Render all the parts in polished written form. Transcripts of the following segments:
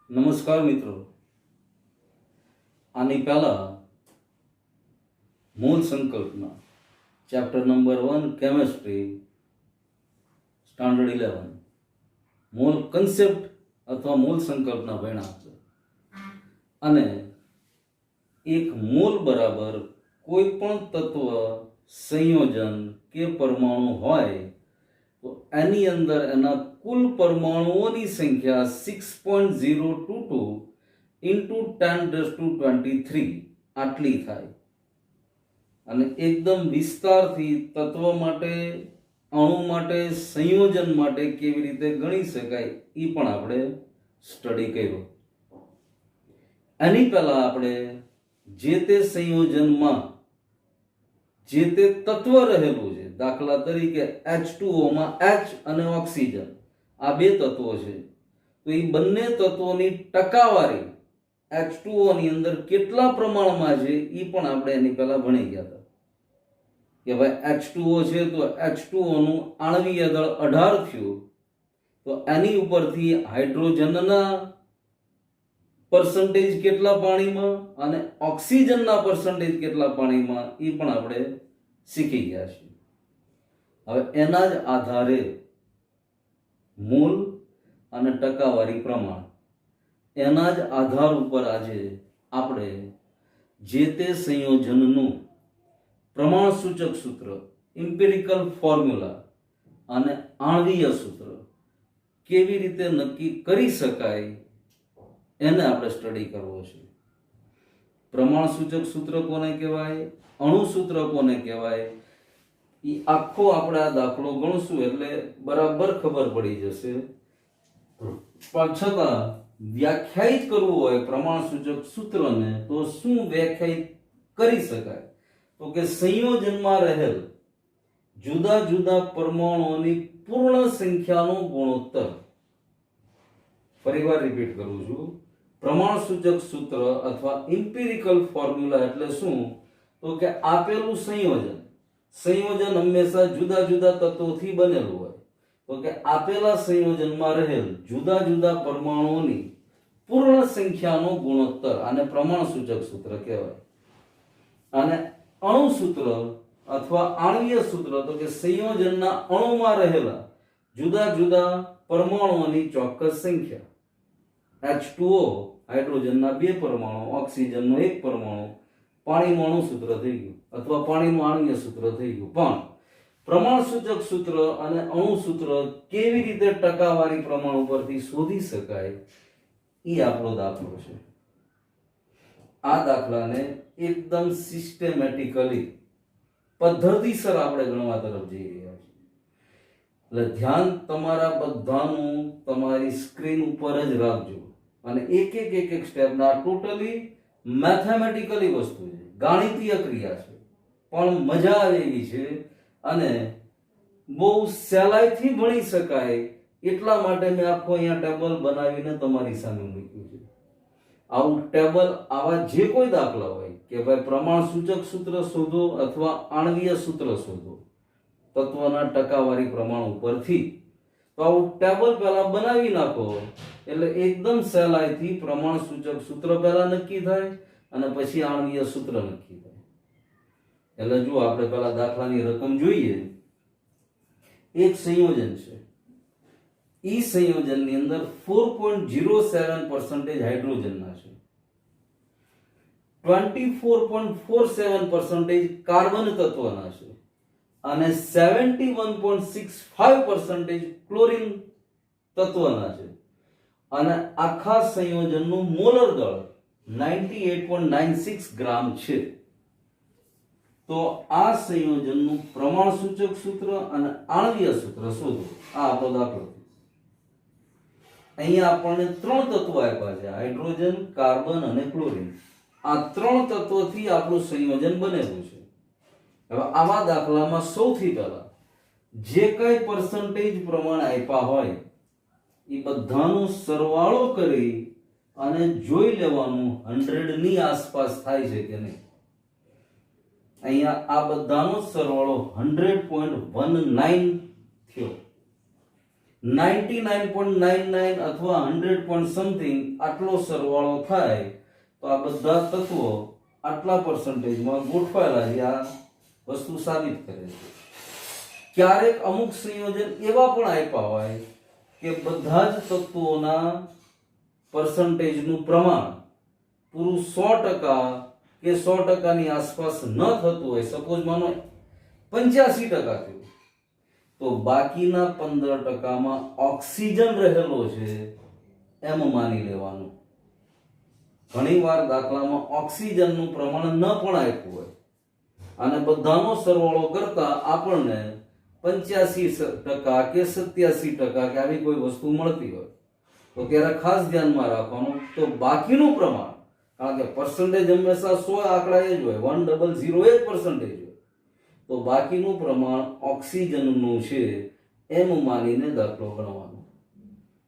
નમસ્કાર મિત્રો, આની પહેલા મૂળ સંકલ્પના ચેપ્ટર નંબર 1 કેમેસ્ટ્રી સ્ટાન્ડર્ડ 11 મૂળ કન્સેપ્ટ અથવા મૂળ સંકલ્પના ભણ્યા છે. અને એક મૂળ બરાબર કોઈ પણ તત્વ, સંયોજન કે પરમાણુ હોય તો એની અંદર એના કુલ પરમાણુઓની સંખ્યા 6.022 into 10⁻23 આટલી થાય. અને એકદમ વિસ્તારથી તત્વ માટે, અણુ માટે, સંયોજન માટે કેવી રીતે ગણી શકાય એ પણ આપણે સ્ટડી કર્યો. એની પહેલા આપણે જે તે સંયોજનમાં જે તે તત્વ રહેલું છે, દાખલા તરીકે H2O માં H અને ઓક્સિજન આ બે તત્વો છે, તો એ બંને તત્વોની ટકાવારી H2O ની અંદર કેટલા પ્રમાણમાં છે એ પણ આપણે એની પહેલા ભણી ગયા હતા કે ભાઈ H2O છે તો H2O નું આણ્વીય દળ 18 થયું, તો એની ઉપરથી હાઇડ્રોજનના પર્સન્ટેજ કેટલા પાણીમાં અને ઓક્સિજનના પર્સન્ટેજ કેટલા પાણીમાં એ પણ આપણે શીખી ગયા છીએ. હવે એના જ આધારે મૂળ અને ટકાવારી પ્રમાણ એના જ આધાર ઉપર આજે આપણે જે તે સંયોજનનું પ્રમાણ સૂચક સૂત્ર, ઇમ્પિરિકલ ફોર્મ્યુલા અને આણ્વીય સૂત્ર કેવી રીતે નક્કી કરી શકાય એને આપણે સ્ટડી કરવો છે. પ્રમાણ સૂચક સૂત્ર કોને કહેવાય, અણુ સૂત્ર કોને કહેવાય, એ આખો આપણે આ દાખલો ગણશું એટલે બરાબર ખબર પડી જશે. પણ છતાં વ્યાખ્યાયિત કરવું હોય પ્રમાણ સૂચક સૂત્રને તો શું વ્યાખ્યાયિત કરી શકાય? તો કે સંયોજનમાં રહેલ જુદા જુદા પરમાણુઓની પૂર્ણ સંખ્યાનો ગુણોત્તર. ફરીવાર રિપીટ કરું છું, પ્રમાણ સૂચક સૂત્ર અથવા ઇમ્પિરિકલ ફોર્મ્યુલા એટલે શું? તો કે આપેલું સંયોજન હંમેશા જુદા જુદા તત્વોથી બનેલું હોય, તો કે આપેલા સંયોજનમાં રહેલ જુદા જુદા પરમાણુઓની પૂર્ણ સંખ્યાનો ગુણોત્તર આને પ્રમાણ સૂચક સૂત્ર કહેવાય. અને અણુ સૂત્ર અથવા આણ્વીય સૂત્ર તો કે સંયોજનના અણુમાં રહેલા જુદા જુદા પરમાણુઓની ચોક્કસ સંખ્યા. H2O હાઇડ્રોજનના 2 પરમાણુ, ઓક્સિજનનો 1 પરમાણુ, પાણીનું અણુ સૂત્ર થઈ ગયું અથવા પાણીનું આણ્વીય સૂત્ર થઈ ગયું. પણ પ્રમાણ સૂચક સૂત્ર અને અણુ સૂત્ર કેવી રીતે ટકાવારી પ્રમાણ ઉપરથી શોધી શકાય એ આપણો દાખલો છે. આ દાખલાને એકદમ સિસ્ટેમેટિકલી પદ્ધતિસર આપણે ગણવા તરફ જઈ રહ્યા છીએ. એટલે ધ્યાન તમારા બધાનું તમારી સ્ક્રીન ઉપર જ રાખજો અને એક એક સ્ટેપના ટોટલી મેથેમેટિકલી વસ્તુ છે, ગાણિતીય ક્રિયા છે, પણ મજા આવે એવી છે અને બહુ સહેલાઈથી ભણી શકાય એટલા માટે મેં આખો અહીંયા ટેબલ બનાવીને તમારી સામે મૂક્યું છે. આવું ટેબલ, આવા જે કોઈ દાખલા હોય કે ભાઈ પ્રમાણ સૂચક સૂત્ર શોધો અથવા આણ્વીય સૂત્ર શોધો તત્વના ટકાવારી પ્રમાણ ઉપરથી, તો આવું ટેબલ પહેલા બનાવી નાખો એટલે એકદમ સહેલાઈથી પ્રમાણ સૂચક સૂત્ર પહેલા નક્કી થાય અને પછી આણ્વીય સૂત્ર નક્કી થાય. એટલે જો આપણે પહેલા દાખલાની રકમ જોઈએ. એક સંયોજન છે, ઈ સંયોજનની અંદર 4.07% હાઇડ્રોજનના છે, 24.47% કાર્બન તત્વના છે અને 71.65% ક્લોરીન તત્વના છે. અને આખા સંયોજનનું મોલર દળ 98.96 ગ્રામ છે. તો આ સંયોજનનું પ્રમાણ સૂચક સૂત્ર અને આણ્વીય સૂત્ર શોધો. આ આપણો દાખલો. અહીંયા આપણને 3 તત્વો આપ્યા છે, હાઇડ્રોજન, કાર્બન અને ક્લોરીન. આ 3 તત્વોથી આપણું સંયોજન બનેલું છે. હવે આવા દાખલામાં સૌથી પહેલા જે કઈ પર્સન્ટેજ પ્રમાણ આપ્યા હોય એ બધાનો સરવાળો કરી અને જોઈ લેવાનું 100 ની આસપાસ થાય છે કે નહીં. અહીંયા આ બધાનો સરવાળો 100.19 થયો. 99.99 અથવા 100 point something આટલો સરવાળો થાય તો આ બધા તત્વો આટલા પર્સન્ટેજમાં ગોઠવાયેલા છે. આ વસ્તુ સાબિત કરે છે. ક્યારેક અમુક સંયોજન એવા પણ આપ્યા હોય કે બધા જ તત્વોના પર્સન્ટેજનું પ્રમાણ પૂરું 100% કે 100%ની આસપાસ ન થતું હોય, સપોઝ માનો 85% થયું, તો બાકીના 15%માં ઓક્સિજન રહેલો છે એમ માની લેવાનું. ઘણીવાર દાખલામાં ઓક્સિજનનું પ્રમાણ ન પણ આપ્યું હોય અને બધાનો સરવાળો કરતા આપણને 85% કે 87% કે આવી કોઈ વસ્તુ મળતી હોય તો ત્યારે ખાસ ધ્યાનમાં રાખવાનું તો બાકીનું પ્રમાણ, કારણ કે પર્સન્ટેજ હંમેશા 100 આંકડા એ જ હોય, 100 એ જ પર્સન્ટેજ હોય, તો બાકીનું પ્રમાણ ઓક્સિજનનું છે એમ માનીને દાખલો ગણવાનો.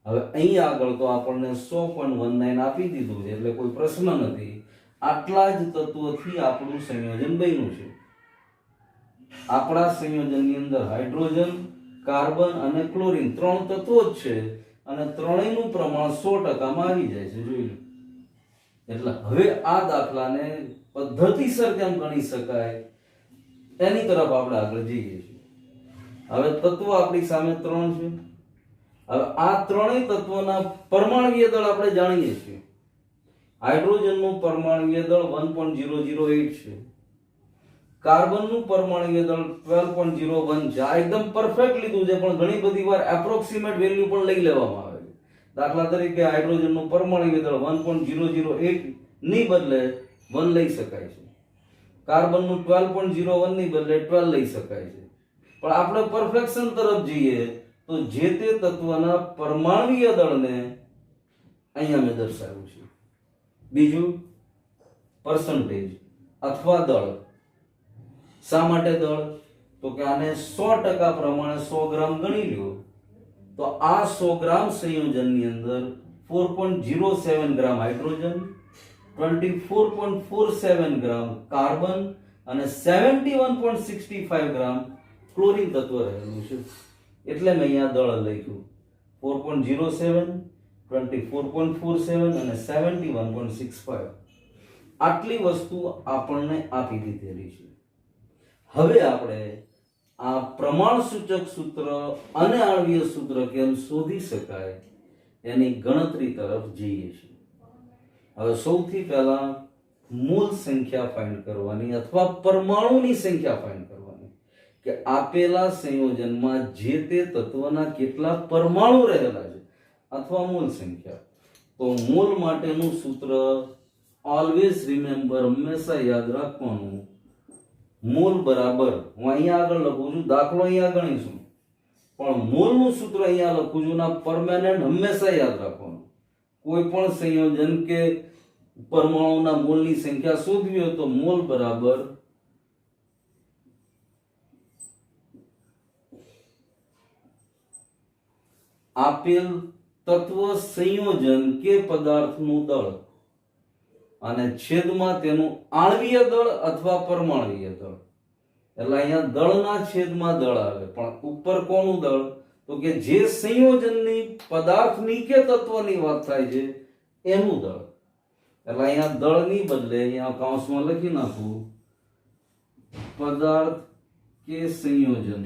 હવે અહીં આગળ તો આપણને 100.19 આપી દીધું છે એટલે કોઈ પ્રશ્ન નથી. આટલા જ તત્વોથી આપણું સંયોજન બન્યું છે. આપણા સંયોજનની અંદર હાઇડ્રોજન, કાર્બન અને ક્લોરીન 3 તત્વો જ છે અને ત્રણેયનું પ્રમાણ 100%માં આવી જાય છે. જોઈ લો. એટલે હવે આ દાખલાને પદ્ધતિસર કેમ ગણી શકાય એની તરફ આપણે આગળ જઈએ છીએ. હવે તત્વો આપણી સામે 3 છે. હવે આ ત્રણેય તત્વોના પરમાણુય દળ આપણે જાણીએ છીએ. હાઇડ્રોજનનું પરમાણુય દળ 1.008 છે. કાર્બનનું પરમાણુય દળ 12.01 છે. આ એકદમ પરફેક્ટ લીધું છે, પણ ઘણી બધી વાર એપ્રોક્સિમેટ વેલ્યુ પણ લઈ લેવામાં આવે છે. દાખલા તરીકે હાઇડ્રોજનનું પરમાણુય દળ 1.008 ની બદલે 1 લઈ શકાય છે. કાર્બનનું 12.01 ની બદલે 12 લઈ શકાય છે. પણ આપણે પરફેક્શન તરફ જઈએ તો જે તે તત્વના પરમાણુય દળને અહીંયા મેં દર્શાવ્યું છે. બીજું પર્સન્ટેજ અથવા દળ. શા માટે દળ? તો કે આને 100% પ્રમાણે 100 ગ્રામ ગણી લ્યો તો આ 100 ગ્રામ સંયોજનની અંદર 4.07 ગ્રામ હાઇડ્રોજન, 24.47 ગ્રામ કાર્બન અને 71.65 ગ્રામ ક્લોરીન તત્વ રહેલું છે. એટલે મેં અહીંયા દળ લખ્યું 4.07, 24.47 અને 71.65. આટલી વસ્તુ આપણને આપી દીધેલી છે. હવે આપણે આ પ્રમાણ સૂચક સૂત્ર અને આણ્વીય સૂત્ર કેમ શોધી શકાય એની ગણતરી તરફ જઈએ છીએ. હવે સૌથી પહેલા મૂળ સંખ્યા ફાઇન્ડ કરવાની અથવા પરમાણુની સંખ્યા ફાઇન્ડ કરવાની કે આપેલા સંયોજનમાં જે તે તત્વના કેટલા પરમાણુ રહેલા છે અથવા મૂળ સંખ્યા. તો મૂળ માટેનું સૂત્ર ઓલવેઝ રિમેમ્બર, હંમેશા યાદ રાખવાનું, મૂળ બરાબર, હું અહીંયા આગળ લખું છું, દાખલો અહીંયા ગણીશું પણ મૂળનું સૂત્ર અહીંયા લખું છું ના પરમેનન્ટ હંમેશા યાદ રાખવાનું. કોઈ પણ સંયોજન કે પરમાણુના મૂળની સંખ્યા શોધવી હોય તો મૂળ બરાબર આપેલ તત્વ, સંયોજન કે પદાર્થનું દળ અને છેદમાં તેનું આણ્વીય દળ અથવા પરમાણુય દળ. એટલે અહીંયા દળના છેદમાં દળ આવે, પણ ઉપર કોનું દળ? તો કે જે સંયોજનની, પદાર્થની કે તત્વની વાત થાય છે એનું દળ. એટલે અહીંયા દળની બદલે અહીંયા કૌંસમાં લખી નાખું પદાર્થ કે સંયોજન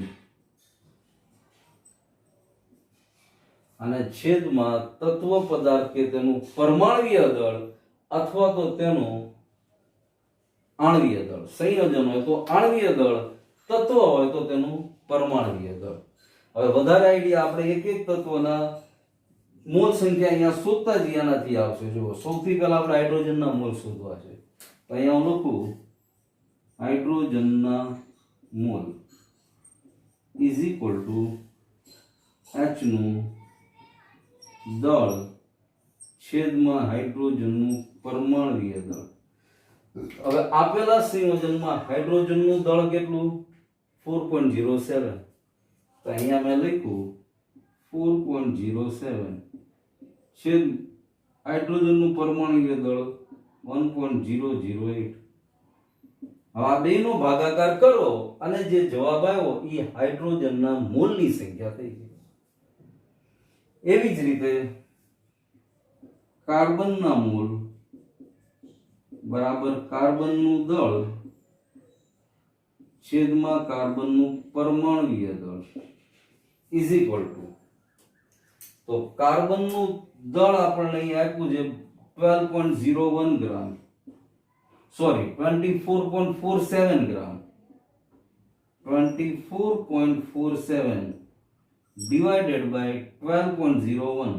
અને છેદમાં તત્વ, પદાર્થ કે તેનું પરમાણુય દળ અથવા તો તેનું આણ્વીય દળ. સંયોજન હોય તો આણ્વીય દળ, તત્વ હોય તો તેનું પરમાણુય દળ. હવે વધારે આઈડિયા આપણે એક એક તત્વના મોલ સંખ્યા અહીંયા શોધતા જ એનાથી આવશે. જુઓ, સૌથી પહેલા આપણે હાઇડ્રોજનના મોલ શોધવા છે. તો અહીંયા હું લખું હાઇડ્રોજનના mole is equal to H નું દળ છેદમાં હાઇડ્રોજનનું પરમાણુય દળ. હવે આપેલા સંયોજનમાં હાઇડ્રોજનનું દળ કેટલું? 4.07. તો અહીંયા મેં લખ્યું 4.07 છેદ હાઇડ્રોજનનું પરમાણુય દળ 1.008. હવે આ બેનો ભાગાકાર કરો અને જે જવાબ આવ્યો એ હાઇડ્રોજનના મોલની સંખ્યા થઈ ગઈ. એવી જ રીતે કાર્બનના મોલ બરાબર કાર્બનનું દળ છેદમાં કાર્બનનું પરમાણુય દળ ઇઝ ઇક્વલ ટુ, તો કાર્બનનું દળ આપણને અહીં આપ્યું છે 12.01 ગ્રામ, સોરી 24.47 ગ્રામ, 24.47 divided by 12.01.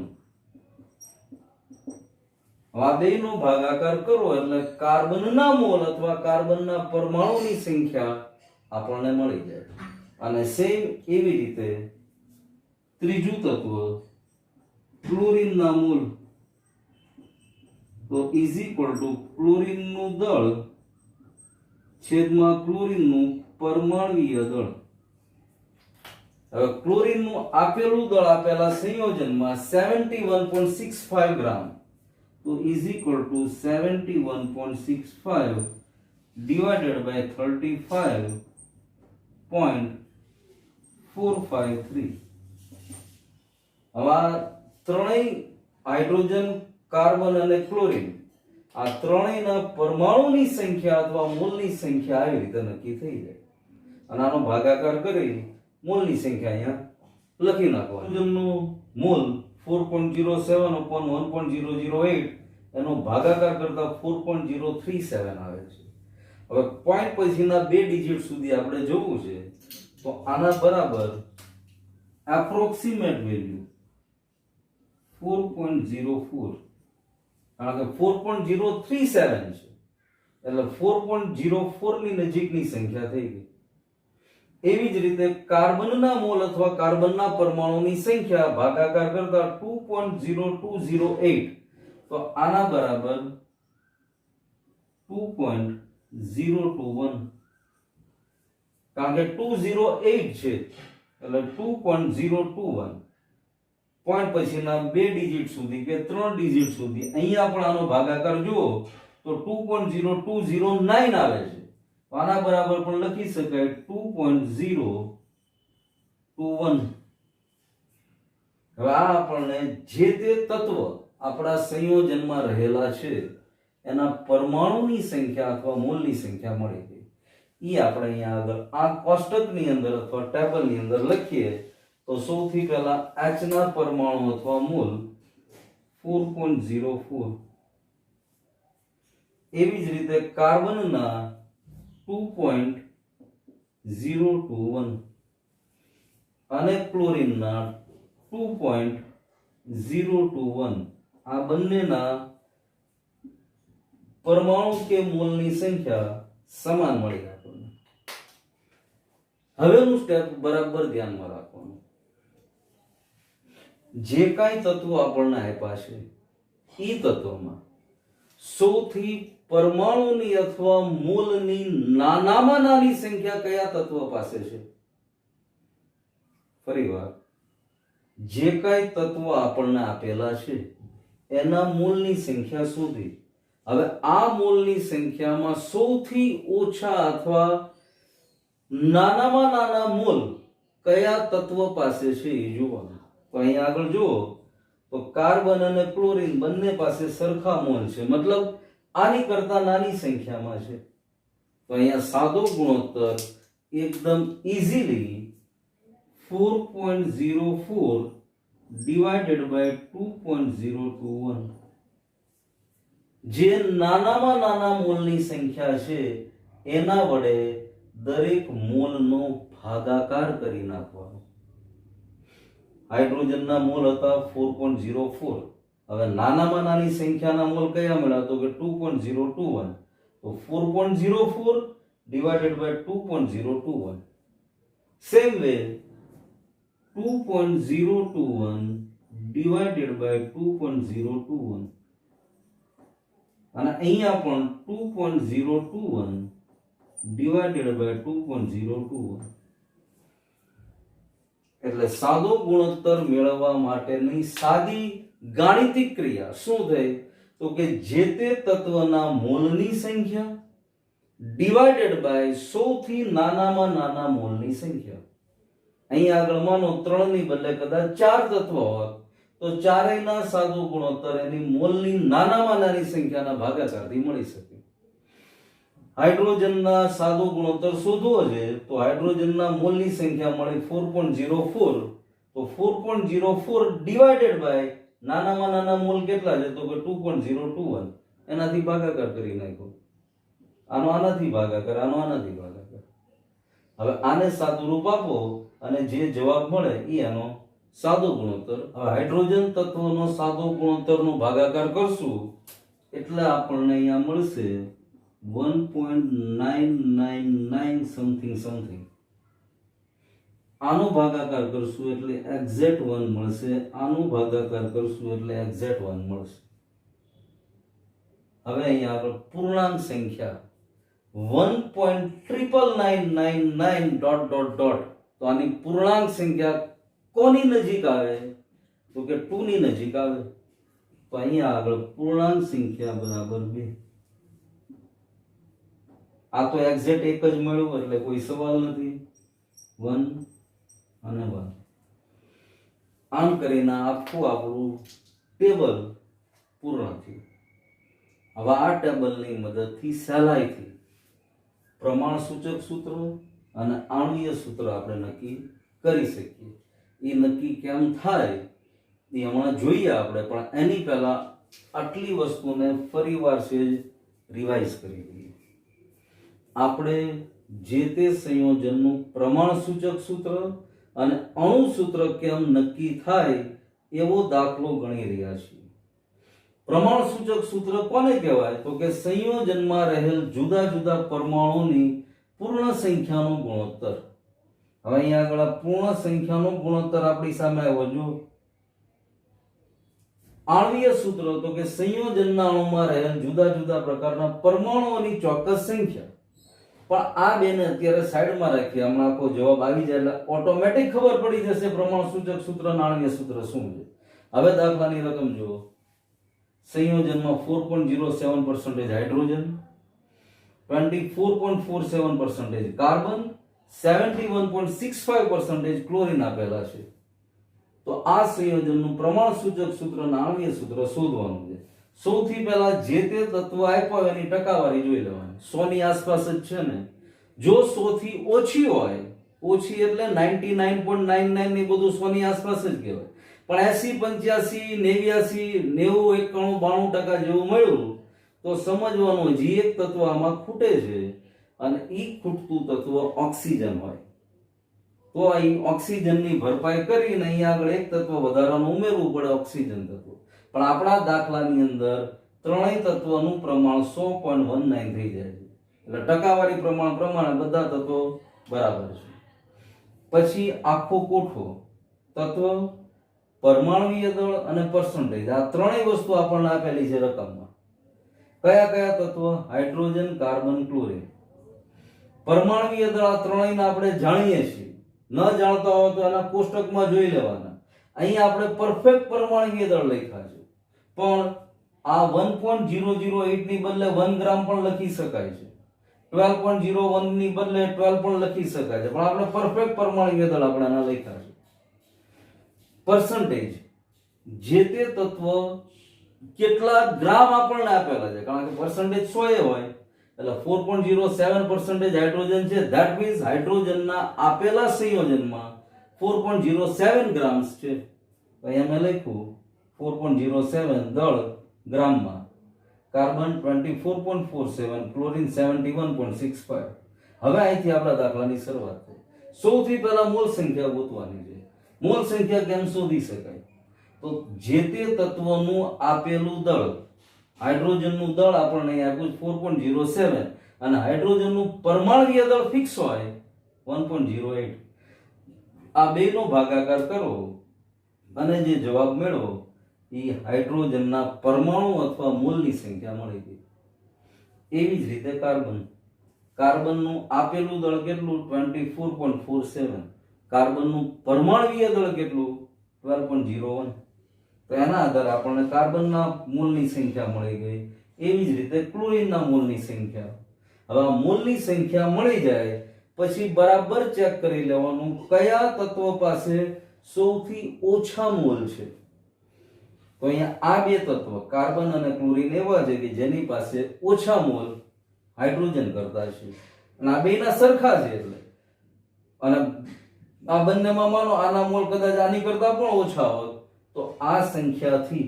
આ બેનો ભાગાકાર કરો એટલે કાર્બનના મોલ અથવા કાર્બનના પરમાણુની સંખ્યા આપણને મળી જાય. અને સેમ એવી રીતે ત્રીજું તત્વ ક્લોરીનના મોલ, તો ઇઝ ઇક્વલ ટુ ક્લોરીનનું દળ છેદમાં ક્લોરીનનું પરમાણુય દળ. હવે ક્લોરીનનું આપેલું દળ આપેલા સંયોજનમાં 71.65 ગ્રામ, તો is equal two 71.65 divided by 35.453. હવે આ ત્રણેય હાઇડ્રોજન, કાર્બન અને ક્લોરીન આ ત્રણેયના પરમાણુની સંખ્યા અથવા મોલની સંખ્યા આવી રીતે નક્કી થઈ જાય. અને આનો ભાગાકાર કરી મોલની સંખ્યા અહીંયા લખી નાખો. હાઇડ્રોજનનું મોલ 4.07 upon 1.008 એનો ભાગાકાર કરતા 4.037 આવે છે. હવે પોઈન્ટ પછીના બે ડિજિટ સુધી આપણે જોવું છે, તો આના બરાબર એપ્રોક્સિમેટ વેલ્યુ 4.04, કારણ કે 4.037 છે એટલે 4.04 ની નજીકની સંખ્યા થઈ ગઈ. એવી જ રીતે કાર્બનના મોલ અથવા કાર્બનના પરમાણુની સંખ્યા ભાગાકાર કરતા 2.0208, તો આના બરાબર 2.021, કારણ કે 208 છે એટલે 2.021. પોઈન્ટ પછીના બે ડિજિટ સુધી કે ત્રણ ડિજિટ સુધી અહીંયા પણ આનો ભાગાકાર જુઓ તો 2.0209 આવે છે. આના બરાબર પણ લખી શકાય 2.021. હવે આ આપણને જે તે તત્વ આપણા સંયોજનમાં રહેલા છે એના પરમાણુની સંખ્યા અથવા મોલની સંખ્યા મળી ગઈ. ઈ આપણે અહીંયા આગળ આ કોષ્ટકની અંદર અથવા ટેબલની અંદર લખીએ તો સૌથી પહેલા H ના પરમાણુ અથવા મોલ 4.04, એવી જ રીતે કાર્બનના 2.021 અને ક્લોરીનના 2.021. આ બંનેના પરમાણુ કે મોલની સંખ્યા સમાન મળી આપણને. હવેનું સ્ટેપ બરાબર ધ્યાનમાં રાખવાનું. જે કાંઈ તત્વો આપણને આપ્યા છે એ તત્વમાં સૌથી પરમાણુની અથવા મોલની નાનામાં નાની સંખ્યા કયા તત્વ પાસે છે? ફરીવાર, જે કાંઈ તત્વો આપણને આપેલા છે એના મોલની સંખ્યા શોધી. હવે આ મોલની સંખ્યામાં સૌથી ઓછા અથવા નાનામાં નાના મોલ કયા તત્વ પાસે છે એ જોવાનું. તો અહીંયા આગળ જુઓ તો કાર્બન અને ક્લોરીન બંને પાસે સરખા મોલ છે, મતલબ આની કરતા નાની સંખ્યામાં છે. તો અહીંયા સાદો ગુણોત્તર એકદમ ઈઝીલી 4.04 divided by 2.021. જે નાનામાં નાના મોલની સંખ્યા છે એના વડે દરેક મોલનો ભાગાકાર કરી નાખવાનો. હાઇડ્રોજનના મોલ હતા 4.04. હવે નાનામાં નાની સંખ્યાના મોલ કયા મળ્યા? તો કે 2.021. તો 4.04 divided by 2.021. Same way 2.021 divided by 2.021. અને અહીંયા પણ 2.021 divided by 2.021. એટલે સાદો ગુણોત્તર મેળવવા માટેની સાદી ગાણિતિક ક્રિયા શું થઈ? તો કે જે તે તત્વના મોલની સંખ્યા ડિવાઇડેડ બાય સૌથી નાનામાં નાના મોલની સંખ્યા. અહીં આગળ માનો 3 ની બદલે કદાચ 4 તત્વ હોત તો ચારેયના સાદુ ગુણોત્તર એની મોલની નાનામાં નાની સંખ્યાના ભાગાકારથી મળી શકે. હાઇડ્રોજનના સાદુ ગુણોત્તર શોધવો છે તો હાઇડ્રોજનના મોલની સંખ્યા મળી 4.04, તો 4.04 ડિવાઇડેડ બાય નાનામાં નાના મોલ કેટલા છે તો કે 2.021, એનાથી ભાગાકાર કરી નાખો. આનો આનાથી ભાગાકાર, આનો આનાથી ભાગાકાર. હવે આને સાદું રૂપ આપો અને જે જવાબ મળે એ આનો સાદો ગુણોત્તર. હવે હાઇડ્રોજન તત્વનો સાદો ગુણોત્તરનો ભાગાકાર કરશું એટલે આપણને અહીંયા મળશે 1.999 સમથિંગ સમથિંગ. આનો ભાગાકાર કરશું એટલે એક્ઝેક્ટ 1 મળશે, આનો ભાગાકાર કરશું એટલે એક્ઝેક્ટ 1 મળશે. હવે અહીંયા આપણે પૂર્ણાંક સંખ્યા 1.99999 ડોટ ડોટ ડોટ, તો આની પૂર્ણાંક સંખ્યા કોની નજીક આવે તો કે 2 ની નજીક આવે. તો અહીંયા આગળ પૂર્ણાંક સંખ્યા બરાબર 2. આ તો એક્ઝેક્ટ એક જ મળ્યું એટલે કોઈ સવાલ નથી. 1 અને 1. આમ કરીને આખું આપણું ટેબલ પૂર્ણ થયું. હવે આ ટેબલની મદદથી સહેલાઈથી પ્રમાણ સૂચક સૂત્ર અને આણ્વીય સૂત્ર આપણે નક્કી કરી શકીએ. એ નક્કી કેમ થાય એ હમણાં જોઈએ આપણે, પણ એની પહેલા આટલી વસ્તુને ફરીવાર સેજ રિવાઇઝ કરી દઈએ. આપણે જે તે સંયોજનનું પ્રમાણ સૂચક સૂત્ર અને અણુ સૂત્ર કેમ નક્કી થાય એવો દાખલો ગણી રહ્યા છીએ. પ્રમાણ સૂચક સૂત્ર કોને કહેવાય તો કે સંયોજનમાં રહેલ જુદા જુદા પરમાણુની પૂર્ણ સંખ્યાનો ગુણોત્તર. હવે અહીંયા આગળ પૂર્ણ સંખ્યાનો ગુણોત્તર આપણી સામે આવ્યો. જો આણ્વીય સૂત્ર તો કે સંયોજનના અણુમાં રહેલ જુદા જુદા પ્રકારના પરમાણુઓની ચોક્કસ સંખ્યા. પણ આ બેને અત્યારે સાઈડમાં રાખીએ, હમણાં આખો જવાબ આવી જાય એટલે ઓટોમેટિક ખબર પડી જશે પ્રમાણ સૂચક સૂત્ર અને આણ્વીય સૂત્ર શું છે. હવે દાખલાની રકમ જુઓ. સંયોજનમાં 4.07% હાઇડ્રોજન, 24.47% કાર્બન, 71.65% ક્લોરીન આપેલા છે. તો આ સંયોજનનું પ્રમાણ સૂચક સૂત્ર અને આણ્વીય સૂત્ર શોધવાનું છે. સૌથી પહેલા જે તે તત્વ આપ્યો એની ટકાવારી જોઈ લેવાની. 100 ની આસપાસ જ છે ને. જો 100 થી ઓછી હોય, ઓછી એટલે 99.99 ની બધું 100 ની આસપાસ જ કહેવાય, પણ 80, 85, 89, 90, 91, 92% જેવું મળ્યું તો સમજવાનું હજી એક તત્વ આમાં ખૂટે છે અને ઈ ખૂટતું તત્વ ઓક્સિજન હોય. તો અહીં ઓક્સિજનની ભરપાઈ કરીને અહીંયા આગળ એક તત્વ વધારાનું ઉમેરવું પડે, ઓક્સિજન તત્વ. પણ આપણા દાખલાની અંદર ત્રણેય તત્વનું પ્રમાણ 100.19 થઈ જાય છે. એટલે ટકાવારી પ્રમાણે બધા તત્વો બરાબર છે. પછી આખો કોઠો તત્વ, પરમાણુય દળ અને પર્સન્ટેજ, આ ત્રણેય વસ્તુ આપણને આપેલી છે રકમમાં. કયા કયા તત્વ? Hydrogen, carbon, chlorine. પરમાણુય દળ આ ત્રણેયને આપણે જાણીએ છીએ. ન જાણતા હોય તો એના કોષ્ટકમાં જોઈ લેવાના. અહીં આપણે પરફેક્ટ પરમાણુય દળ લખ્યા છે, પણ આ 1.008 ની બદલે 1 ગ્રામ પણ લખી શકાય છે. 12.01 ની બદલે 12 પણ લખી શકાય છે, પણ આપણે પરફેક્ટ પરમાણુય દળ આપણે આના લખ્યા છે. પર્સન્ટેજ, જે તે તત્વ કેટલા ગ્રામ આપણને આપેલા છે, કારણ કે પર્સન્ટેજ 100 હોય એટલે 4.07% હાઇડ્રોજન છે. ધેટ મીન્સ હાઇડ્રોજનના આપેલા સંયોજનમાં 4.07 ગ્રામ્સ છે. અહીંયા મેં લખ્યું 4.07 દળ ગ્રામમાં. Carbon 24.47, chlorine 71.65. હવે અહીંથી આપણા દાખલાની શરૂઆત થઈ. સૌથી પહેલા મોલ સંખ્યા ગોતવાની છે. મોલ સંખ્યા કેમ શોધી શકાય? તો જે તે તત્વનું આપેલું દળ, હાઇડ્રોજનનું દળ આપણને આપ્યું 4.07 અને હાઇડ્રોજનનું પરમાણુય દળ ફિક્સ હોય 1.08. આ બેનો ભાગાકાર કરો અને જે જવાબ મેળવો એ હાઇડ્રોજનના પરમાણુ અથવા મોલની સંખ્યા મળી ગઈ. એવી જ રીતે કાર્બન, કાર્બનનું આપેલું દળ કેટલું? 24.47. કાર્બનનું પરમાણુય દળ કેટલું? 12.01. તો એના આધારે આપણને કાર્બનના મોલની સંખ્યા મળી ગઈ. એવી જ રીતે ક્લોરીનના મોલની સંખ્યા. હવે આ મોલની સંખ્યા મળી જાય પછી બરાબર ચેક કરી લેવાનું કયા તત્વ પાસે સૌથી ઓછા મોલ છે. તો અહીંયા આ બે તત્વ કાર્બન અને ક્લોરીન એવા છે કે જેની પાસે ઓછા મોલ હાઇડ્રોજન કરતા છે અને આ બેના સરખા છે એટલે અને આ બંનેમાં માનો આના મોલ કદાચ આની કરતા પણ ઓછા હોત તો આ સંખ્યાથી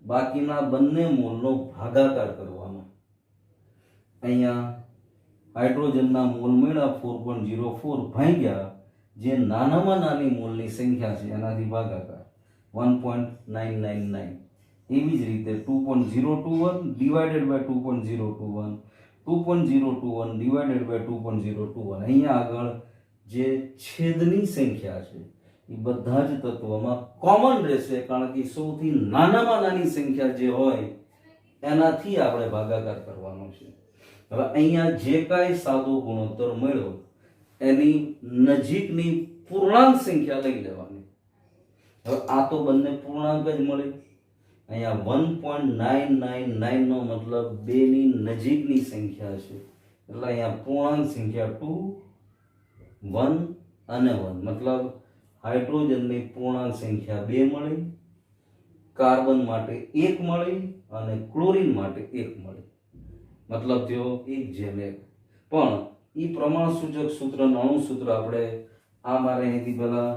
બાકીના બંને મોલનો ભાગાકાર કરવાનો. અહીંયા હાઇડ્રોજનના મોલ મળ્યા 4.04 ભાગ્યા જે નાનામાં નાની મોલની સંખ્યા છે એનાથી ભાગાકાર 1.999. એવી જ રીતે 2.021 ડિવાઇડેડ બાય 2.021 2.021 ડિવાઇડેડ બાય 2.021. અહીંયા આગળ જે છેદની સંખ્યા છે એ બધા જ તત્વોમાં કોમન રહેશે કારણ કે સૌથી નાનામાં નાની સંખ્યા જે હોય એનાથી આપણે ભાગાકાર કરવાનો છે. હવે અહીંયા જે કાંઈ સાદો ગુણોત્તર મળ્યો એની નજીકની પૂર્ણાંક સંખ્યા લઈ લેવાની. હવે આ તો બંને પૂર્ણાંક જ મળે. અહીંયા 1.999 નો મતલબ 2 ની નજીકની સંખ્યા છે એટલે અહીંયા પૂર્ણાંક સંખ્યા 2 1 અને 1 મતલબ હાઇડ્રોજનની પૂર્ણાંક સંખ્યા 2 મળી, કાર્બન માટે 1 મળી અને ક્લોરીન માટે 1 મળી. મતલબ થયો 1:1. પણ ઈ પ્રમાણ સૂચક સૂત્ર અણુ સૂત્ર આપણે આ મારે અહીંથી પહેલા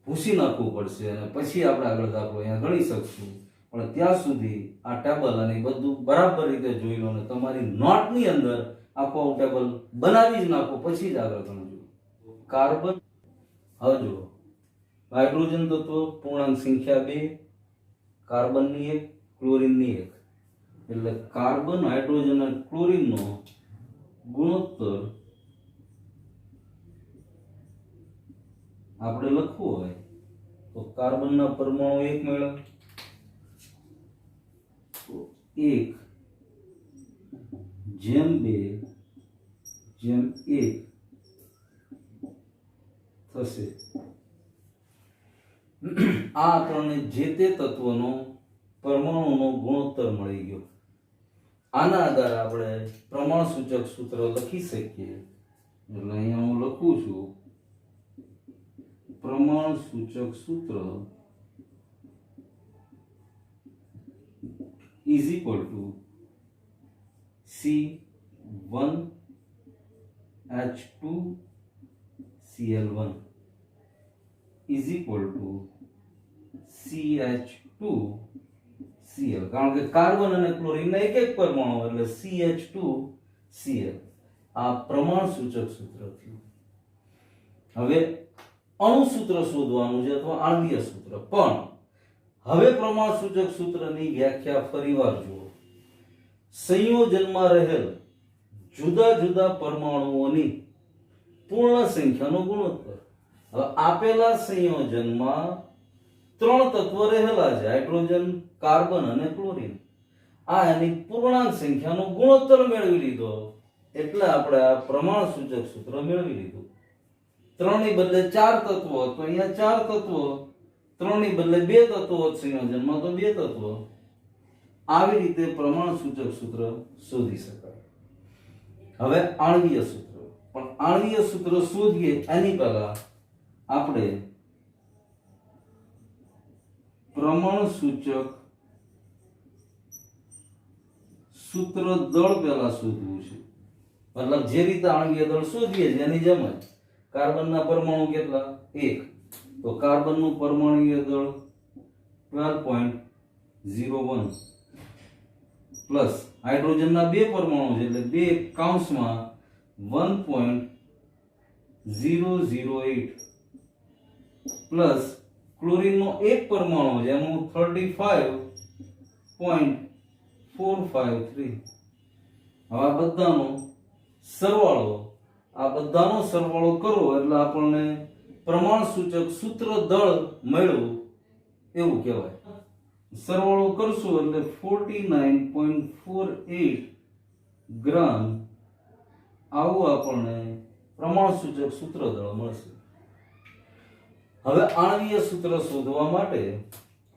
ભૂસી નાખવું પડશે અને પછી આપણે આગળ દાખલો અહીંયા ગણી શકશું. પણ ત્યાં સુધી આ ટેબલ અને બધું બરાબર રીતે જોઈ લો અને તમારી નોટની અંદર આખો ટેબલ બનાવી જ નાખો પછી જ આગળ ગણજો. કાર્બન હવે જુઓ હાઇડ્રોજન તત્વ પૂર્ણાંક સંખ્યા 2, કાર્બનની 1, ક્લોરીનની 1 એટલે કાર્બન હાઇડ્રોજન અને ક્લોરીનનો ગુણોત્તર આપણે લખવું હોય તો કાર્બનના પરમાણુ 1 મળ્યા તો 1:2:1 થશે. આ આપણને જે તે તત્વનો પરમાણુનો ગુણોત્તર મળી ગયો. આના આધારે આપણે પ્રમાણ સૂચક સૂત્ર લખી શકીએ. એટલે અહીંયા હું લખું છું પ્રમાણ સૂચક સૂત્ર is equal to C1H2Cl1 is equal to CH2Cl. કારણ કે કાર્બન અને ક્લોરીન ના એક એક પરમાણુ એટલે CH2Cl. આ પ્રમાણ સૂચક સૂત્ર થયું. હવે અણુ સૂત્ર શોધવાનું છે અથવા આણ્વીય સૂત્ર. પણ હવે પ્રમાણ સૂચક સૂત્રની વ્યાખ્યા ફરીવાર જુઓ. સંયોજનમાં રહેલ જુદા જુદા પરમાણુઓની પૂર્ણ સંખ્યાનો ગુણોત્તર. હવે આપેલા સંયોજનમાં 3 તત્વ રહેલા છે હાઇડ્રોજન, કાર્બન અને ક્લોરીન. આ એની પૂર્ણાંક સંખ્યાનો ગુણોત્તર મેળવી લીધો એટલે આપણે આ પ્રમાણ સૂચક સૂત્ર મેળવી લીધું. 3 ની બદલે 4 તત્વો તો અહીંયા 4 તત્વો, 3 ની બદલે 2 તત્વો સંયોજનમાં તો 2 તત્વો. આવી રીતે પ્રમાણ સૂચક સૂત્ર શોધી શકાય. હવે આણ્વીય સૂત્ર. પણ આણ્વીય સૂત્ર શોધીએ એની પહેલા આપણે પ્રમાણ સૂચક સૂત્ર દળ પહેલા શોધવું છે. મતલબ જે રીતે આણ્વીય દળ શોધીએ છીએ એની જેમ જ કાર્બનના પરમાણુ કેટલા 1 તો કાર્બનનું પરમાણુય દળ 12.01 પ્લસ હાઇડ્રોજનના 2 પરમાણુ છે એટલે 2 કૌંસમાં 1.008 પ્લસ ક્લોરીનનો 1 પરમાણુ છે એમાં 35.453. હવે આ બધાનો સરવાળો કરો એટલે આપણને પ્રમાણ સૂચક સૂત્ર દળ મળ્યું એવું કહેવાય. સરવાળો કરશું એટલે 49.48 ગ્રામ આવું આપણને પ્રમાણ સૂચક સૂત્ર દળ મળશે. હવે આણ્વીય સૂત્ર શોધવા માટે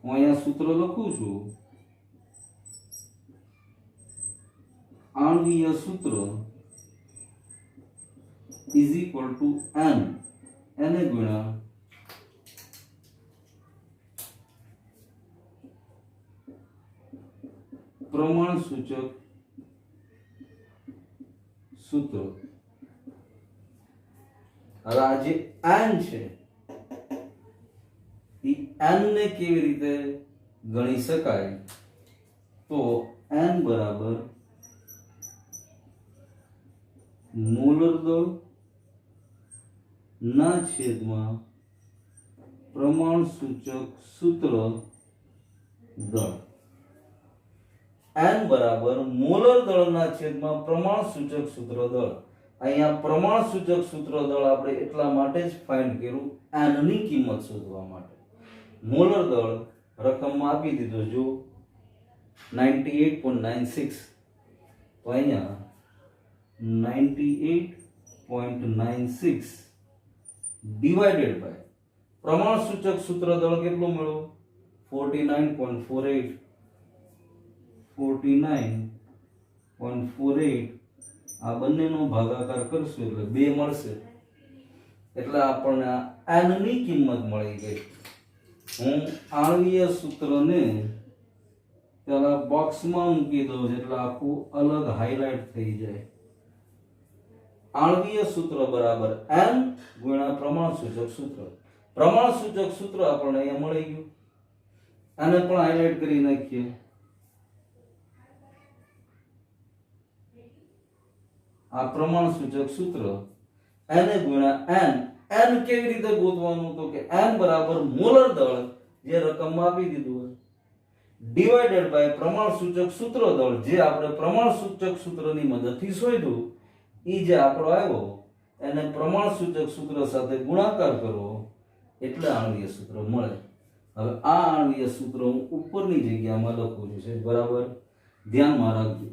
હું અહીંયા સૂત્ર લખું છું. આણ્વીય સૂત્ર is equal to n એને ગુણ્યા પ્રમાણ સૂચક સૂત્ર. હવે આ જે n છે એ n ને કેવી રીતે ગણી શકાય? તો n બરાબર મોલર દળ ના છેદમાં પ્રમાણ સૂચક સૂત્ર દળ. n બરાબર મોલર દળના છેદમાં પ્રમાણ સૂચક સૂત્ર દળ. અહીંયા પ્રમાણ સૂચક સૂત્ર દળ આપણે એટલા માટે જ ફાઇન્ડ કર્યું n ની કિંમત શોધવા માટે. મોલર દળ રકમમાં આપી દીધો જો 98.96, તો અહીંયા 98.96 ડિવાઇડેડ બાય પ્રમાણ સૂચક સૂત્ર દળ કેટલું મળ્યું? 49.48. 49.48 આ બંનેનો ભાગાકાર કરશું એટલે 2 મળશે. એટલે આપણને n ની કિંમત મળી ગઈ. હું આણ્વીય સૂત્રને પેલા બોક્સમાં મૂકી દઉં એટલે આખું અલગ હાઇલાઇટ થઈ જાય. આણ્વીય સૂત્ર બરાબર n ગુણ્યા પ્રમાણ સૂચક સૂત્ર. પ્રમાણ સૂચક સૂત્ર આપણને અહીંયા મળી ગયું. આને પણ હાઇલાઇટ કરી નાખીએ. આ પ્રમાણ સૂચક સૂત્ર n ગુણ્યા n. n કેવી રીતે ગોતવાનું? તો કે n બરાબર મોલર દળ જે રકમમાં આપી દીધું હોય ડિવાઇડેડ બાય પ્રમાણ સૂચક સૂત્ર દળ જે આપણે પ્રમાણ સૂચક સૂત્રની મદદથી શોધ્યું. ઈ જે આંકડો આવ્યો એને પ્રમાણ સૂચક સૂત્ર સાથે ગુણાકાર કરવો એટલે આણ્વીય સૂત્ર મળે. હવે આ આણ્વીય સૂત્ર હું ઉપરની જગ્યામાં લખું છું, બરાબર ધ્યાનમાં રાખજો.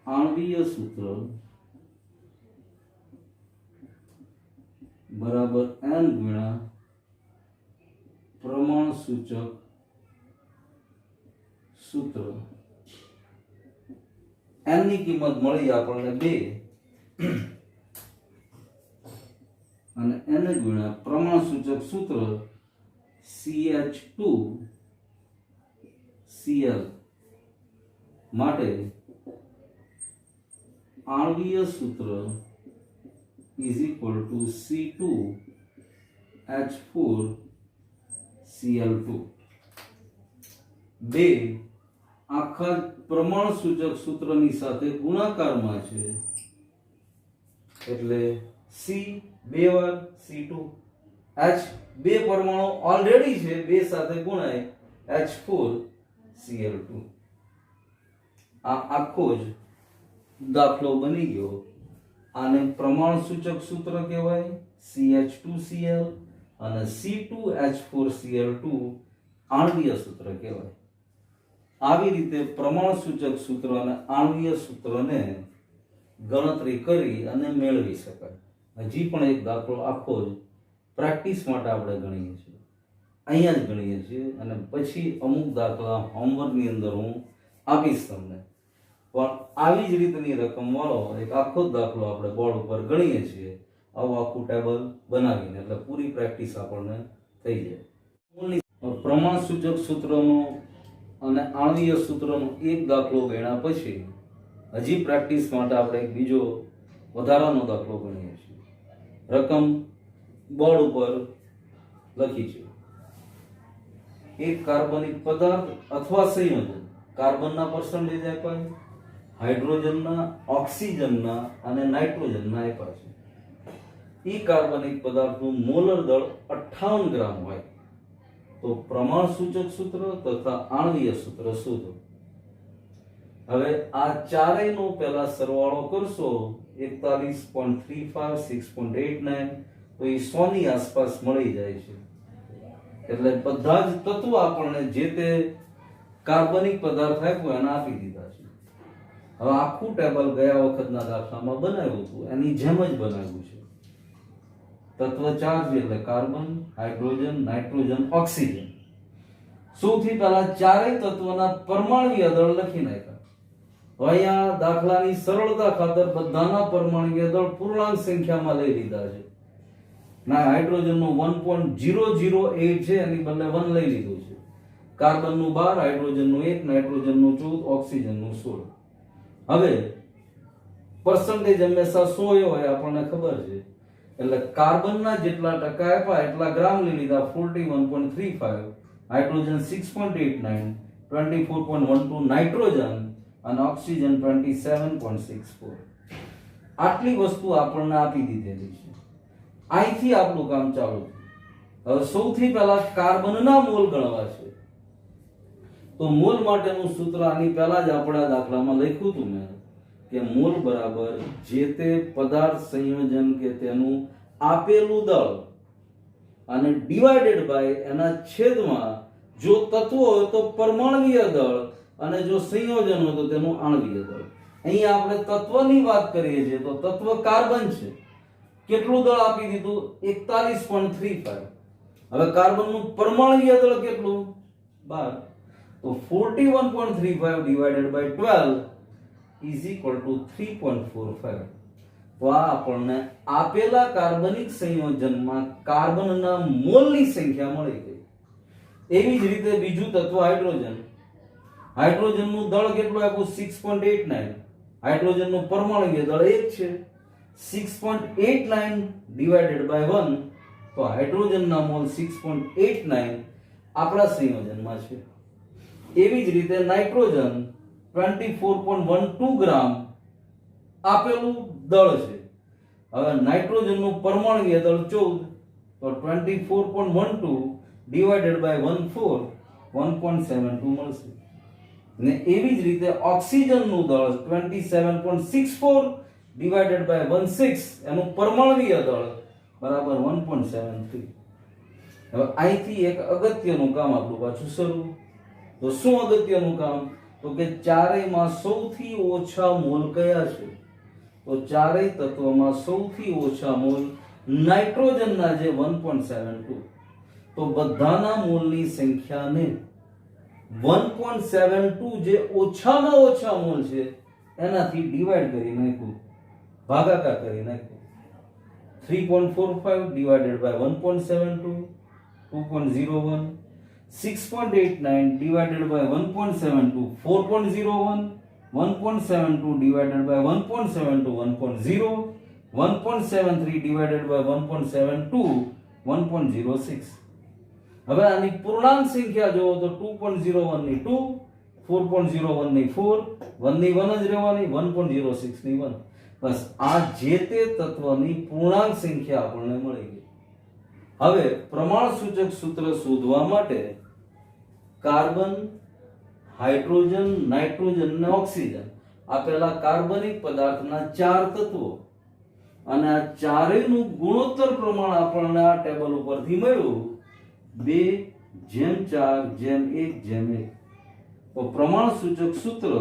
આણ્વીય સૂત્ર બરાબર n ગુણ્યા પ્રમાણ સૂચક સૂત્ર. n ની કિંમત મળી આપણને 2 અને n ગુણ્યા પ્રમાણ સૂચક સૂત્ર CH2Cl માટે આણ્વીય સૂત્ર is equal to C2H4Cl2. 2 આખા પ્રમાણ સૂચક સૂત્રની સાથે ગુણાકારમાં છે એટલે C 2 વાર C2, H 2 પરમાણુ ઓલરેડી છે 2 સાથે ગુણાય H4Cl2. આ આખો જ દાખલો બની ગયો. આને પ્રમાણ સૂચક સૂત્ર કહેવાય CH2Cl અને C2H4Cl2 આણ્વીય સૂત્ર કહેવાય. આવી રીતે પ્રમાણ સૂચક સૂત્ર અને આણ્વીય સૂત્રને ગણતરી કરી અને મેળવી શકાય. હજી પણ એક દાખલો આખો જ પ્રેક્ટિસ માટે આપણે ગણીએ છીએ, અહીંયા જ ગણીએ છીએ અને પછી અમુક દાખલા હોમવર્કની અંદર હું આપીશ તમને. પણ આવી જ રીતની રકમ વાળો એક આખો જ દાખલો આપણે બોર્ડ ઉપર ગણીએ છીએ આવું આખું ટેબલ બનાવીને, એટલે પૂરી પ્રેક્ટિસ આપણને થઈ જાય. પ્રમાણ સૂચક સૂત્રનો અને આણ્વીય સૂત્રનો એક દાખલો ગણ્યા પછી હજી પ્રેક્ટિસ માટે આપણે એક બીજો વધારાનો દાખલો ગણીએ છીએ. રકમ બોર્ડ ઉપર લખી છે. એક કાર્બનિક પદાર્થ અથવા સંયોજન કાર્બનના પર્સન્ટેજ આપ્યા છે, હાઇડ્રોજનના, ઓક્સિજનના અને નાઇટ્રોજનના આપ્યા છે. ઈ કાર્બનિક પદાર્થનું મોલર દળ 58 ગ્રામ હોય તો પ્રમાણ સૂચક સૂત્ર તથા આણ્વીય સૂત્ર શોધો. હવે આ ચારેયનો પહેલા સરવાળો કરશો 41.35 6.89 તો એ 100 ની આસપાસ મળી જાય છે. એટલે બધા જ તત્વો આપણને જે તે કાર્બનિક પદાર્થ આપ્યો એને આપી દીધા છે. હવે આખું ટેબલ ગયા વખતના દાખલામાં બનાવ્યું હતું એની જેમ જ બનાવ્યું છે. તત્વ ચાર્જ એટલે કાર્બન, હાઇડ્રોજન, નાઇટ્રોજન, ઓક્સિજન. સૌથી પહેલા ચારેય તત્વોના પરમાણ્વીય દળ લખી નાખ્યા. અહીંયા દાખલાની સરળતા ખાતર બધાના પરમાણ્વીય દળ પૂર્ણાંક સંખ્યામાં લઈ લીધા છે. ના હાઇડ્રોજનનો 1.008 છે એની બદલે 1 લઈ લીધું છે. કાર્બનનું 12, હાઇડ્રોજનનું 1, નાઇટ્રોજનનું 14, ઓક્સિજનનું 16. હવે પર્સન્ટેજ હંમેશા 100 હોય આપણને ખબર છે, એટલે કાર્બનના જેટલા ટકા આપ્યા એટલા ગ્રામ લઈ લીધા, 41.35, હાઇડ્રોજન 6.89, 24.12 નાઇટ્રોજન અને ઓક્સિજન 27.64. આટલી વસ્તુ આપણને આપી દીધેલી છે. અહીંથી આપણું કામ ચાલુ. હવે સૌથી પહેલા કાર્બનના મોલ ગણવા છે. તો મોલ માટેનું સૂત્ર આની પહેલા જ આપણા દાખલામાં લખ્યું હતું મેં કે મોલ બરાબર જે તે પદાર્થ સંયોજન કે તેનું આપેલું દળ અને ડિવાઇડેડ બાય એના છેદમાં જો તત્વો હોય તો પરમાણ્વીય દળ અને જો સંયોજન હોય તો તેનું આણ્વીય દળ. અહીં આપણે તત્વની વાત કરીએ છીએ તો તત્વ કાર્બન છે. કેટલું દળ આપી દીધું? 41.35. હવે કાર્બનનું પરમાણ્વીય દળ કેટલું? 12. તો 41.35 divided by 12 is equal to 3.45. તો આ આપણને આપેલા કાર્બનિક સંયોજનમાં કાર્બનના મોલની સંખ્યા મળી ગઈ. એવી જ રીતે બીજું તત્વ હાઇડ્રોજન. હાઇડ્રોજનનું દળ કેટલું આપ્યું? 6.89. હાઇડ્રોજનનું પરમાણુય દળ 1 છે. 6.89 divided by 1. તો હાઇડ્રોજનના મોલ 6.89 આપણા સંયોજનમાં છે. એવી જ રીતે નાઇટ્રોજન 24.12 ગ્રામ આપેલું દળ છે. હવે નાઇટ્રોજનનું પરમાણુય દળ 14, તો 24.12 divided by 14 1.72 મળશે. ને એવી જ રીતે ઓક્સિજનનું દળ 27.64 divided by 16 એનું પરમાણુય દળ બરાબર 1.73. હવે અહીંથી એક અગત્યનું કામ આપણું પાછું શરૂ. તો શું અગત્યનું કામ? તો કે ચારેયમાં સૌથી ઓછા મોલ કયા છે? તો ચારેય તત્વમાં સૌથી ઓછા મોલ નાઇટ્રોજનના જે 1.72. તો બધાના મોલની સંખ્યાને 1.72 જે ઓછામાં ઓછા મોલ છે એનાથી ડિવાઈડ કરી નાખ્યું, ભાગાકાર કરી નાખ્યું. 3.45 divided by 1.72 2.01. 6.89 divided by 1.72 4.01. 1.72 divided by 1.72 1.0. 1.73 divided by 1.72 1.06. હવે આની પૂર્ણાંક સંખ્યા જોવો તો 2.01 ની 2, 4.01 ની 4, 1 ની 1 જ રહેવાની, 1.06 ની 1. બસ આ જે તે તત્વની પૂર્ણાંક સંખ્યા આપણને મળી ગઈ. હવે પ્રમાણ સૂચક સૂત્ર શોધવા માટે કાર્બન, હાઇડ્રોજન, નાઇટ્રોજન અને ઓક્સિજન આપેલા કાર્બનિક પદાર્થના 4 તત્વો અને આ ચારેયનું ગુણોત્તર પ્રમાણ આપણને આ ટેબલ ઉપરથી મળ્યું 2:4:1:1. તો પ્રમાણ સૂચક સૂત્ર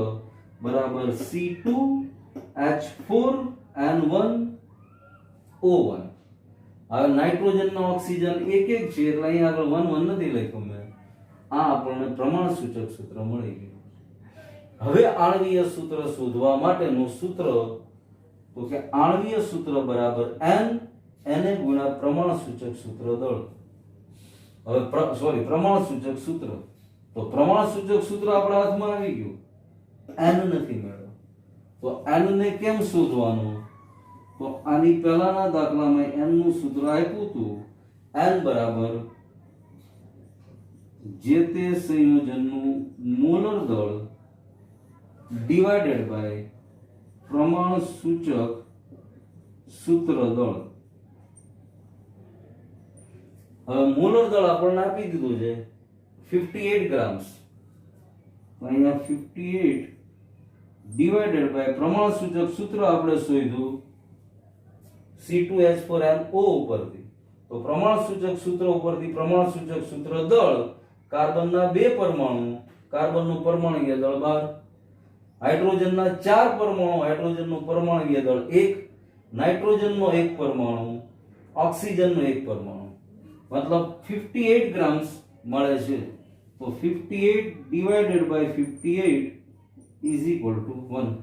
બરાબર C2H4N1O1. હવે નાઇટ્રોજન અને ઓક્સિજન એક એક છે એટલે અહીં આગળ 1 1 નથી લખ્યું મેં. આ આપણને પ્રમાણ સૂચક સૂત્ર મળી ગયું. હવે આણ્વીય સૂત્ર શોધવા માટેનું સૂત્ર તો કે આણ્વીય સૂત્ર બરાબર n ગુણ્યા પ્રમાણ સૂચક સૂત્ર દળ. હવે પ્રમાણ સૂચક સૂત્ર. તો પ્રમાણ સૂચક સૂત્ર આપણા હાથમાં આવી ગયું, n નથી મળ્યો. તો n ને કેમ શોધવાનું? તો આની પહેલાના દાખલામાં n નું સૂત્ર આપ્યું હતું, n બરાબર જે તે સંયોજનનું મોલર દળ ડિવાઇડેડ બાય પ્રમાણ સૂચક સૂત્ર દળ. હવે મોલર દળ આપણને આપી દીધું છે 58 ગ્રામ્સ. અહીંયા 58 ડિવાઇડેડ બાય પ્રમાણ સૂચક સૂત્ર આપણે શોધ્યું C2H4NO ઉપરથી. તો પ્રમાણ સૂચક સૂત્ર ઉપરથી પ્રમાણ સૂચક સૂત્ર દળ કાર્બનના 2 પરમાણુ, કાર્બનનું પરમાણુય દળ 12, હાઇડ્રોજનના 4 પરમાણુ, હાઇડ્રોજનનું પરમાણુય દળ 1, નાઇટ્રોજનનો 1 પરમાણુ, ઓક્સિજનનો 1 પરમાણુ. મતલબ 58 ગ્રામ્સ મળે છે. તો 58 divided by 58 is equal to 1.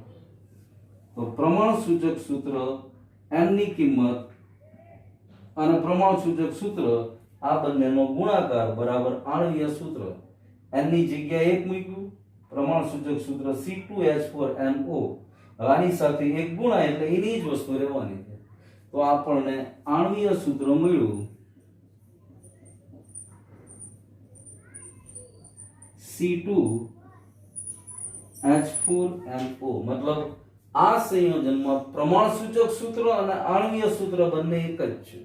તો પ્રમાણ સૂચક સૂત્ર n ની કિંમત અને પ્રમાણ સૂચક સૂત્ર આ બંનેનો ગુણાકાર બરાબર આણ્વીય સૂત્ર. n ની જગ્યાએ 1 મૂક્યું, પ્રમાણસૂચક સૂત્ર C2H4NO, આની સાથે 1 ગુણાય એટલે એની જ વસ્તુ રહેવાની છે. તો આપણને આણ્વીય સૂત્ર મળ્યું C2H4NO. મતલબ આ સંયોજનમાં પ્રમાણસૂચક સૂત્ર અને આણ્વીય સૂત્ર બંને એક જ છે.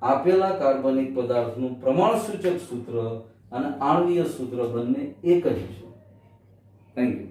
આપેલા કાર્બનિક પદાર્થનું પ્રમાણસૂચક સૂત્ર અને આણ્વીય સૂત્ર બંને એક જ છે. Thank you.